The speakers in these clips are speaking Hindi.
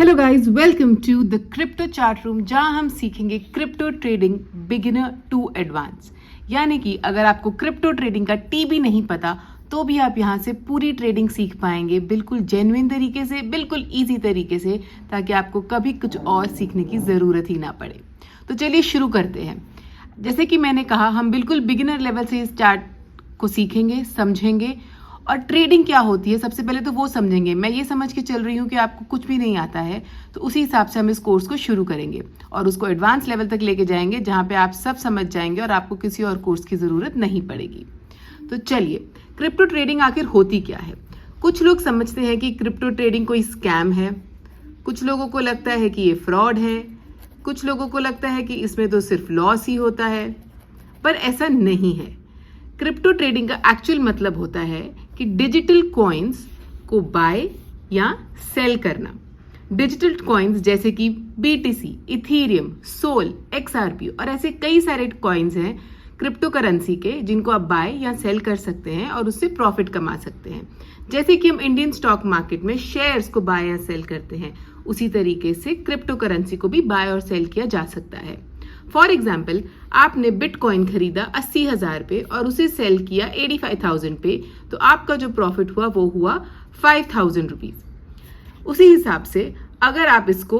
Hello guys, welcome to the crypto chart room, जहां हम सीखेंगे crypto trading beginner to advance. यानी कि अगर आपको क्रिप्टो ट्रेडिंग का टी भी नहीं पता तो भी आप यहां से पूरी ट्रेडिंग सीख पाएंगे, बिल्कुल जेन्युइन तरीके से, बिल्कुल इजी तरीके से, ताकि आपको कभी कुछ और सीखने की ज़रूरत ही ना पड़े। तो चलिए शुरू करते हैं। जैसे कि मैंने कहा, हम बिल्कुल बिगिनर लेवल से इस चार्ट को सीखेंगे, समझेंगे और ट्रेडिंग क्या होती है सबसे पहले तो वो समझेंगे। मैं ये समझ के चल रही हूँ कि आपको कुछ भी नहीं आता है, तो उसी हिसाब से हम इस कोर्स को शुरू करेंगे और उसको एडवांस लेवल तक लेके जाएंगे, जहाँ पे आप सब समझ जाएंगे और आपको किसी और कोर्स की ज़रूरत नहीं पड़ेगी। तो चलिए, क्रिप्टो ट्रेडिंग आखिर होती क्या है। कुछ लोग समझते हैं कि क्रिप्टो ट्रेडिंग कोई स्कैम है, कुछ लोगों को लगता है कि ये फ्रॉड है, कुछ लोगों को लगता है कि इसमें तो सिर्फ लॉस ही होता है, पर ऐसा नहीं है। क्रिप्टो ट्रेडिंग का एक्चुअल मतलब होता है कि डिजिटल कॉइन्स को बाय या सेल करना। डिजिटल कॉइन्स जैसे कि BTC, इथीरियम, सोल, XRP और ऐसे कई सारे कॉइन्स हैं क्रिप्टो करेंसी के, जिनको आप बाय या सेल कर सकते हैं और उससे प्रॉफिट कमा सकते हैं। जैसे कि हम इंडियन स्टॉक मार्केट में शेयर्स को बाय या सेल करते हैं, उसी तरीके से क्रिप्टो करेंसी को भी बाय और सेल किया जा सकता है। फॉर एग्जाम्पल, आपने बिटकॉइन खरीदा 80,000 पे और उसे सेल किया 85,000 पे, तो आपका जो प्रॉफिट हुआ वो हुआ 5,000 रुपीज। उसी हिसाब से अगर आप इसको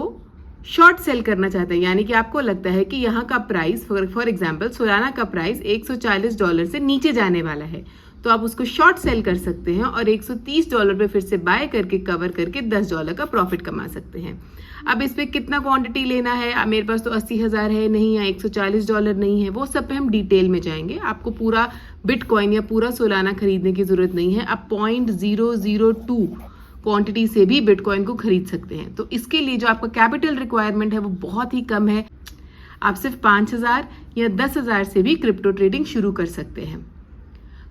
शॉर्ट सेल करना चाहते हैं, यानी कि आपको लगता है कि यहाँ का प्राइस, फॉर एग्जाम्पल सोलाना का प्राइस $140 से नीचे जाने वाला है, तो आप उसको शॉर्ट सेल कर सकते हैं और $130 पे फिर से बाय करके कवर करके $10 का प्रॉफिट कमा सकते हैं। अब इस पे कितना क्वांटिटी लेना है, मेरे पास तो 80,000 है नहीं, या $140 नहीं है, वो सब पे हम डिटेल में जाएंगे। आपको पूरा बिटकॉइन या पूरा सोलाना खरीदने की जरूरत नहीं है। आप 0.002 क्वांटिटी से भी बिटकॉइन को खरीद सकते हैं। तो इसके लिए जो आपका कैपिटल रिक्वायरमेंट है वो बहुत ही कम है। आप सिर्फ 5,000 या 10,000 से भी क्रिप्टो ट्रेडिंग शुरू कर सकते हैं।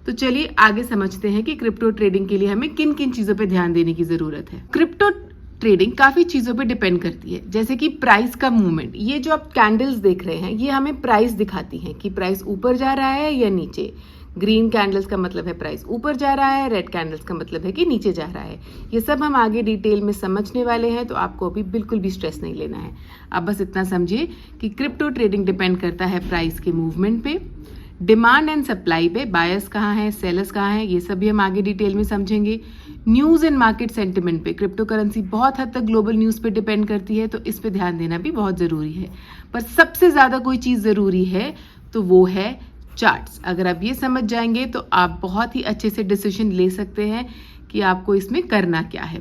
तो चलिए आगे समझते हैं कि क्रिप्टो ट्रेडिंग के लिए हमें किन किन चीजों पे ध्यान देने की जरूरत है। क्रिप्टो ट्रेडिंग काफी चीजों पे डिपेंड करती है, जैसे कि प्राइस का मूवमेंट। ये जो आप कैंडल्स देख रहे हैं, ये हमें प्राइस दिखाती हैं कि प्राइस ऊपर जा रहा है या नीचे। ग्रीन कैंडल्स का मतलब है प्राइस ऊपर जा रहा है, रेड कैंडल्स का मतलब है कि नीचे जा रहा है। ये सब हम आगे डिटेल में समझने वाले हैं, तो आपको अभी बिल्कुल भी स्ट्रेस नहीं लेना है। आप बस इतना समझिए कि क्रिप्टो ट्रेडिंग डिपेंड करता है प्राइस के मूवमेंट पे, डिमांड एंड सप्लाई पे, बायर्स कहाँ है, सेलर्स कहाँ है, ये सब भी हम आगे डिटेल में समझेंगे। न्यूज़ एंड मार्केट सेंटिमेंट पे, क्रिप्टो करेंसी बहुत हद तक ग्लोबल न्यूज़ पे डिपेंड करती है, तो इस पे ध्यान देना भी बहुत ज़रूरी है। पर सबसे ज़्यादा कोई चीज़ ज़रूरी है तो वो है चार्ट्स। अगर आप ये समझ जाएंगे तो आप बहुत ही अच्छे से डिसीजन ले सकते हैं कि आपको इसमें करना क्या है।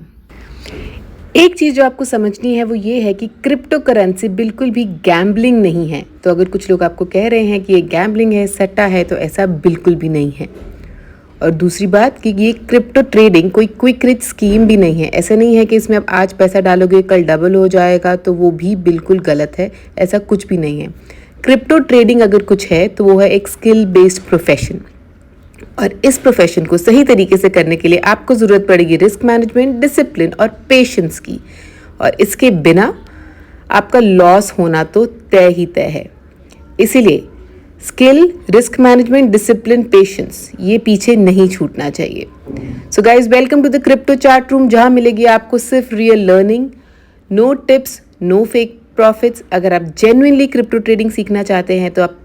एक चीज़ जो आपको समझनी है वो ये है कि क्रिप्टो करेंसी बिल्कुल भी गैम्बलिंग नहीं है। तो अगर कुछ लोग आपको कह रहे हैं कि ये गैम्बलिंग है, सट्टा है, तो ऐसा बिल्कुल भी नहीं है। और दूसरी बात कि ये क्रिप्टो ट्रेडिंग कोई क्विक रिच स्कीम भी नहीं है। ऐसा नहीं है कि इसमें आप आज पैसा डालोगे कल डबल हो जाएगा, तो वो भी बिल्कुल गलत है। ऐसा कुछ भी नहीं है। क्रिप्टो ट्रेडिंग अगर कुछ है तो वो है एक स्किल बेस्ड प्रोफेशन, और इस प्रोफेशन को सही तरीके से करने के लिए आपको ज़रूरत पड़ेगी रिस्क मैनेजमेंट, डिसिप्लिन और पेशेंस की। और इसके बिना आपका लॉस होना तो तय ही तय है। इसीलिए skill, risk management, discipline, patience, ये पीछे नहीं छूटना चाहिए। So guys, welcome to the crypto chart room, जहाँ मिलेगी आपको सिर्फ real learning, no tips, no fake profits. अगर आप जेन्युइनली क्रिप्टो ट्रेडिंग सीखना चाहते हैं तो आप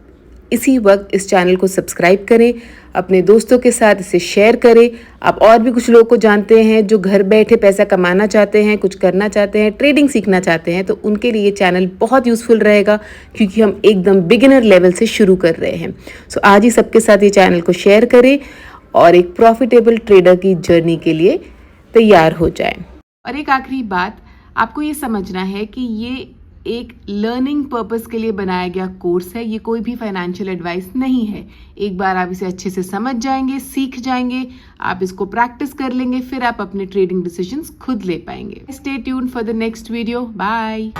इसी वक्त इस चैनल को सब्सक्राइब करें, अपने दोस्तों के साथ इसे शेयर करें। आप और भी कुछ लोगों को जानते हैं जो घर बैठे पैसा कमाना चाहते हैं, कुछ करना चाहते हैं, ट्रेडिंग सीखना चाहते हैं, तो उनके लिए ये चैनल बहुत यूज़फुल रहेगा, क्योंकि हम एकदम बिगिनर लेवल से शुरू कर रहे हैं। सो आज ही सबके साथ ये चैनल को शेयर करें और एक प्रॉफिटेबल ट्रेडर की जर्नी के लिए तैयार हो जाएं। और एक आखिरी बात, आपको ये समझना है कि ये एक लर्निंग पर्पस के लिए बनाया गया कोर्स है, ये कोई भी फाइनेंशियल एडवाइस नहीं है। एक बार आप इसे अच्छे से समझ जाएंगे, सीख जाएंगे, आप इसको प्रैक्टिस कर लेंगे, फिर आप अपने ट्रेडिंग डिसीजंस खुद ले पाएंगे। Stay tuned for the next video. Bye.